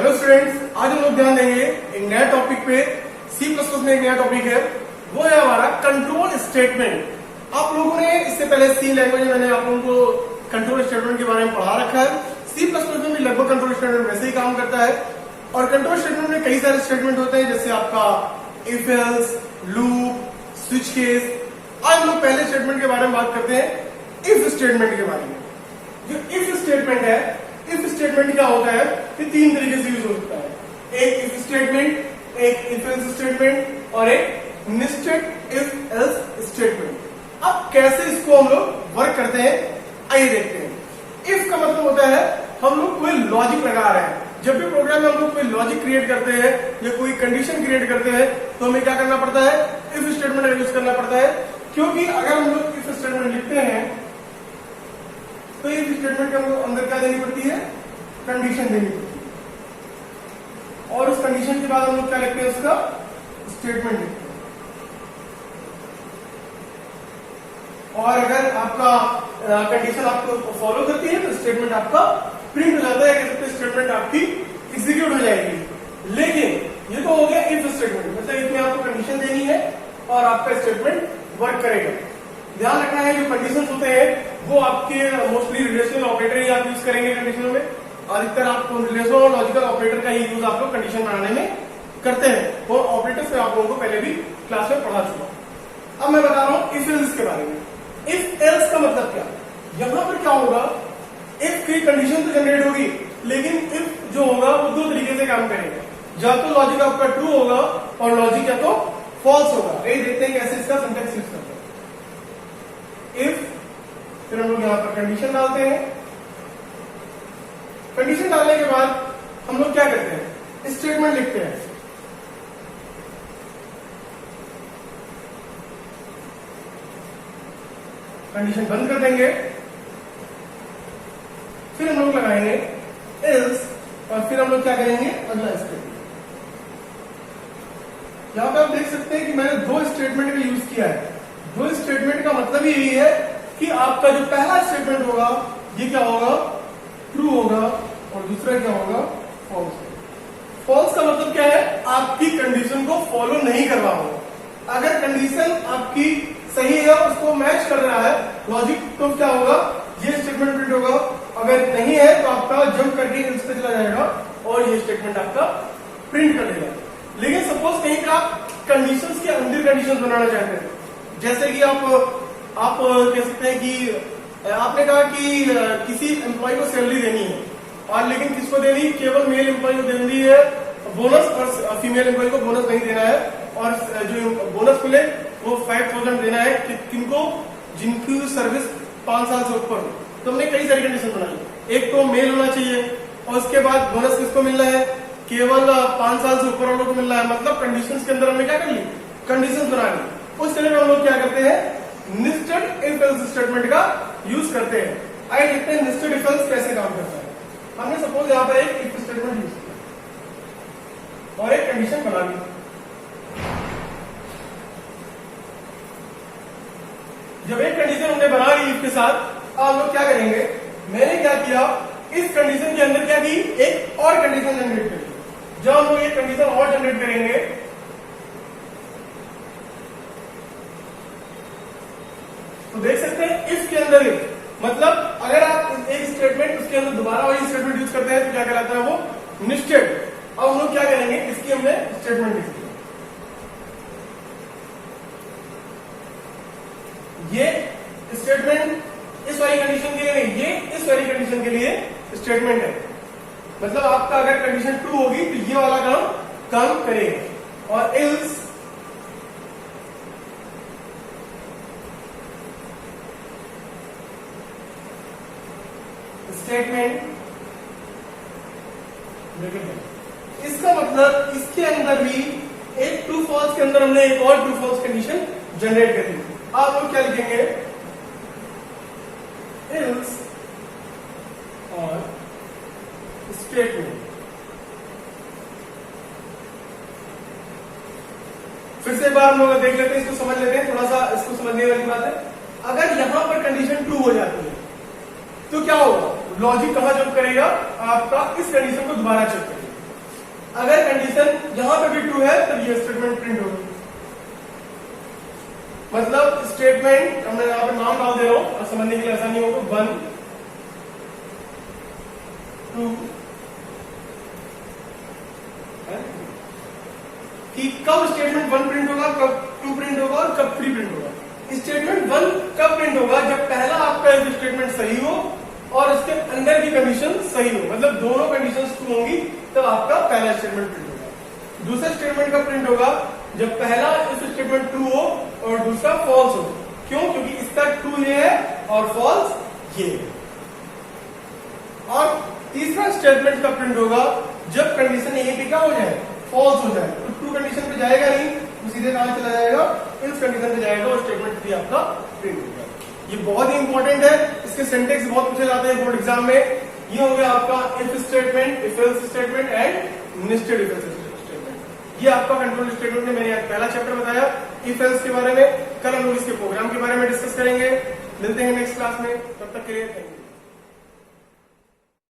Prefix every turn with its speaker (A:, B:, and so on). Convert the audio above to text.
A: Hello students, आज हम लोग ध्यान देंगे एक नया टॉपिक पे। सी प्लस प्लस में एक नया टॉपिक है, वो है हमारा कंट्रोल स्टेटमेंट। आप लोगों ने इससे पहले सी लैंग्वेज में मैंने आप लोगों को कंट्रोल स्टेटमेंट के बारे में पढ़ा रखा है। सी प्लस प्लस में भी लगभग कंट्रोल स्टेटमेंट वैसे ही काम करता है। और कंट्रोल स्टेटमेंट में कई सारे स्टेटमेंट होते हैं, जैसे आपका if else, loop, switch case. आज हम लोग पहले स्टेटमेंट के बारे में बात करते हैं, इफ स्टेटमेंट के बारे में। जो इफ स्टेटमेंट है, इफ स्टेटमेंट क्या होता है कि तीन तरीके से यूज हो सकता है। एक इफ स्टेटमेंट, एक इफ एल्स स्टेटमेंट और एक नेस्टेड इफ एल्स स्टेटमेंट। अब कैसे इसको हम लोग वर्क करते हैं, आइए देखते हैं। इफ का मतलब होता है हम लोग कोई लॉजिक लगा रहे हैं। जब भी प्रोग्राम में हम लोग कोई लॉजिक क्रिएट करते हैं या कोई कंडीशन क्रिएट करते हैं तो हमें क्या करना पड़ता है, इफ स्टेटमेंट का यूज करना पड़ता है। क्योंकि अगर हम लोग इफ स्टेटमेंट लिखते हैं तो इफ स्टेटमेंट के अंदर क्या देनी पड़ती है, कंडीशन देनी पड़ती है। और उस कंडीशन के बाद हम लोग क्या लिखते हैं, उसका स्टेटमेंट लिखते हैं। और अगर आपका कंडीशन आपको फॉलो करती है तो स्टेटमेंट आपका प्रिंट हो जाता है, स्टेटमेंट आपकी एग्जीक्यूट हो जाएगी। लेकिन ये तो हो गया इफ स्टेटमेंट, मतलब इसमें आपको कंडीशन देनी है और आपका स्टेटमेंट वर्क करेगा। ध्यान रखना है जो कंडीशंस होते हैं वो आपके मोस्टली रिलेशनल ऑपरेटर ही आप यूज करेंगे कंडीशनों में। अधिकतर आप रिलेशनल और लॉजिकल ऑपरेटर का ही यूज आप लोग कंडीशन बनाने में करते हैं। और ऑपरेटर्स में आप लोगों को पहले भी क्लास में पढ़ा चुका। अब मैं बता रहा हूं इफ एल्स के बारे में। इफ एल्स का मतलब क्या, यहां पर क्या होगा, इफ की कंडीशन तो जनरेट होगी, लेकिन इफ जो होगा वो दो तरीके से काम करेगा। या तो लॉजिक आपका ट्रू होगा और लॉजिक या तो फॉल्स होगा। यही देखते हैं कैसे इसका सिंटैक्स यूज करते हैं। इफ, फिर हम लोग यहां पर कंडीशन डालते हैं। कंडीशन डालने के बाद हम लोग क्या करते हैं, स्टेटमेंट लिखते हैं। कंडीशन बंद कर देंगे, फिर हम लोग लगाएंगे एल्स और फिर हम लोग क्या करेंगे, अगला स्टेटमेंट। यहां पर आप देख सकते हैं कि मैंने दो स्टेटमेंट का यूज किया है। दो स्टेटमेंट का मतलब यही है कि आपका जो पहला स्टेटमेंट होगा ये क्या होगा, ट्रू होगा, और दूसरा क्या होगा, फॉल्स। फॉल्स का मतलब क्या है, आपकी कंडीशन को फॉलो नहीं कर रहा होगा। अगर कंडीशन आपकी सही है, उसको मैच कर रहा है लॉजिक, तो क्या होगा, ये स्टेटमेंट प्रिंट होगा। अगर नहीं है तो आपका जंप करके एल्स पे चला जाएगा और ये स्टेटमेंट आपका प्रिंट कर देगा। लेकिन सपोज कहीं का कंडीशंस के अंदर कंडीशंस बनाना चाहते हैं, जैसे कि आप कह सकते हैं कि आपने कहा कि किसी एम्प्लॉय को सैलरी देनी है, और लेकिन किसको देनी, केवल मेल एम्प्लॉय को देनी है बोनस, और फीमेल एम्प्लॉय को बोनस नहीं देना है। और जो बोनस मिले वो 5000 देना है किनको, जिनकी सर्विस 5 साल से ऊपर हो। तो हमने कई सारी कंडीशन बनाई। एक तो मेल होना चाहिए, और उसके बाद बोनस किसको मिलना है, केवल 5 साल से ऊपर वालों को मिलना है। मतलब कंडीशंस के अंदर हमने क्या कर ली, कंडीशंस बना ली। उस तरह में हम लोग क्या करते हैं, नेस्टेड इफ एल्स स्टेटमेंट का यूज करते हैं। आइए देखते हैं नेस्टेड इफ एल्स कैसे काम करता है। हमने सपोज यहां पर एक इफ स्टेटमेंट यूज किया और एक कंडीशन बना ली। जब एक कंडीशन हमने बना ली इफ के साथ, अब हम लोग क्या करेंगे, मैंने क्या किया, इस कंडीशन के अंदर क्या की, एक और कंडीशन जनरेट करेंगे। जब हम लोग एक कंडीशन और जनरेट करेंगे तो देख सकते हैं इफ के अंदर ही, मतलब अगर आप एक स्टेटमेंट उसके अंदर दोबारा वही स्टेटमेंट यूज करते हैं तो क्या कहलाता है, वो नेस्टेड। अब हम लोग क्या करेंगे, इसकी हमने स्टेटमेंट लिख दी। ये स्टेटमेंट इस वाली कंडीशन के लिए नहीं, ये इस वाली कंडीशन के लिए स्टेटमेंट है। मतलब आपका अगर कंडीशन ट्रू होगी तो ये वाला काम करेगा। और एल्स स्टेटमेंट, इसका मतलब इसके अंदर भी एक ट्रू फॉल्स के अंदर हमने एक और ट्रू फॉल्स कंडीशन जनरेट कर दी। आप लोग क्या लिखेंगे, एल्स और स्टेटमेंट। फिर से एक बार हम लोग देख लेते हैं, इसको समझ लेते हैं, थोड़ा सा इसको समझने वाली बात है। अगर यहां पर कंडीशन ट्रू हो जाती है तो क्या होगा, लॉजिक कहां जंप करेगा, आपका इस कंडीशन को दोबारा चेक करेगा। अगर कंडीशन यहां पे भी ट्रू है तब ये स्टेटमेंट प्रिंट होगी। मतलब स्टेटमेंट मैं यहां पे नाम डाल दे रहा हूं और समझने के लिए आसानी होगा, 1 2 कि कब स्टेटमेंट 1 प्रिंट होगा, कब 2 प्रिंट होगा और कब 3 प्रिंट होगा। स्टेटमेंट 1 कब प्रिंट होगा, जब पहला आपका स्टेटमेंट सही हो और इसके अंदर की कंडीशन सही हो, मतलब दोनों कंडीशंस ट्रू होंगी तब आपका पहला स्टेटमेंट प्रिंट होगा। दूसरा स्टेटमेंट कब प्रिंट होगा, जब पहला स्टेटमेंट ट्रू हो और दूसरा फॉल्स हो। क्यों? क्योंकि इसका ट्रू ये है और फॉल्स ये है। और तीसरा स्टेटमेंट कब प्रिंट होगा, जब कंडीशन ए पे क्या हो जाए, फॉल्स हो जाए। तो ट्रू कंडीशन पे जाएगा नहीं, तो सीधे कहां चला जाएगा, इस कंडीशन पे जाएगा और स्टेटमेंट भी आपका प्रिंट हो जाएगा। ये बहुत ही इंपॉर्टेंट है, इसके सिंटेक्स बहुत पूछे जाते हैं बोर्ड एग्जाम में। ये हो गया आपका if statement, if else statement and nested if else statement. ये आपका कंट्रोल स्टेटमेंट में मैंने पहला चैप्टर बताया इफ एल्स के बारे में। कल हम लोग इसके प्रोग्राम के बारे में डिस्कस करेंगे। मिलते हैं नेक्स्ट क्लास में, तब तक के लिए थैंक यू।